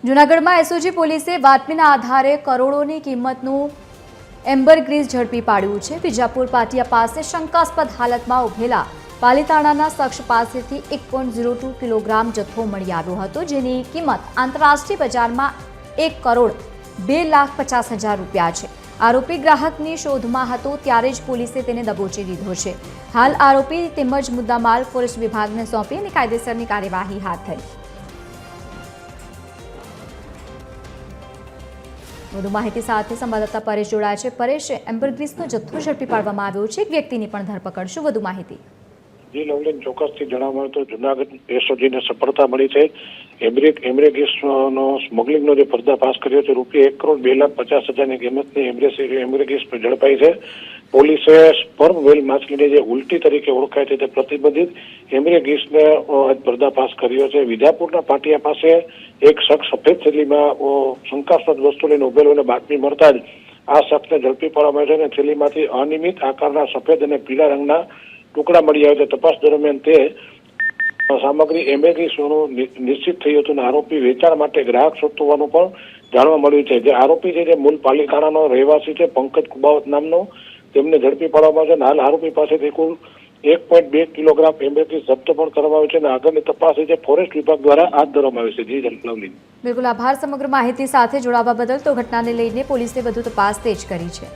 જૂનાગઢમાં એસઓજી પોલીસે બાતમીના આધારે કરોડોની કિંમતનું એમ્બરગ્રીસ ઝડપી પાડ્યું છે। વિજાપુર પાટિયા પાસે શંકાસ્પદ હાલતમાં ઉભેલા પાલીતાણાના શખ્સ પાસેથી 1.02 કિલોગ્રામ જથ્થો મળી આવ્યો હતો, જેની કિંમત આંતરરાષ્ટ્રીય બજારમાં 1,02,50,000 રૂપિયા છે। આરોપી ગ્રાહકની શોધમાં હતો ત્યારે જ પોલીસે તેને દબોચી લીધો છે। હાલ આરોપી તેમજ મુદ્દામાલ ફોરેસ્ટ વિભાગને સોંપી અને કાયદેસરની કાર્યવાહી હાથ ધરી। વધુ માહિતી સાથે સંવાદદાતા પરેશ જોડાયા છે। પરેશ, એમ્બરગ્રીસનો જથ્થો ઝડપી પાડવામાં આવ્યો છે, એક વ્યક્તિની પણ ધરપકડ, શું વધુ માહિતી? જી લવલીન, ચોક્કસથી જણાવવામાં તો જૂનાગઢ એસઓજીને સફળતા મળી છે। એમ્બરગ્રીસનો સ્મગલિંગનો જે પર્દાફાશ કર્યો છે, ₹1,02,50,000ની કિંમતની એમ્બરગ્રીસ ઝડપાઈ છે। પોલીસે સ્પર્મ વેલ માછલીની જે ઉલટી તરીકે ઓળખાય છે તે પ્રતિબંધિત એમ્બરગ્રીસને પર્દાફાશ કર્યો છે। વિજાપુરના પાટિયા પાસે એક શખ્સ સફેદ થેલીમાં શંકાસ્પદ વસ્તુ લઈને ઉભેલો અને બાતમી મળતા જ આ શખ્સને ઝડપી પાડવામાં આવ્યો છે અને થેલીમાંથી અનિયમિત આકારના સફેદ અને પીળા રંગના ટુકડા મળી આવ્યા છે। તપાસ દરમિયાન તે સામગ્રી એમ્બરગ્રીસ નિશ્ચિત થયું હતું અને આરોપી વેચાણ માટે ગ્રાહક શોધતો હોવાનું પણ જાણવા મળ્યું છે। જે આરોપી છે જે મૂળ પાલીતાણાનો રહેવાસી છે, પંકજ કુબાવત નામનો, તેમને ઝડપી પાડવામાં આવ્યો છે। હાલ આરોપી પાસેથી કુલ 1.2 કિલોગ્રામ એમ્બરગ્રીસ જપ્ત પણ કરવામાં આવ્યો છે અને આગળની તપાસ છે ફોરેસ્ટ વિભાગ દ્વારા હાથ ધરવામાં આવી છે। જી લવલી, બિલકુલ આભાર સમગ્ર માહિતી સાથે જોડાવા બદલ। તો ઘટનાને લઈને પોલીસે વધુ તપાસ તેજ કરી છે।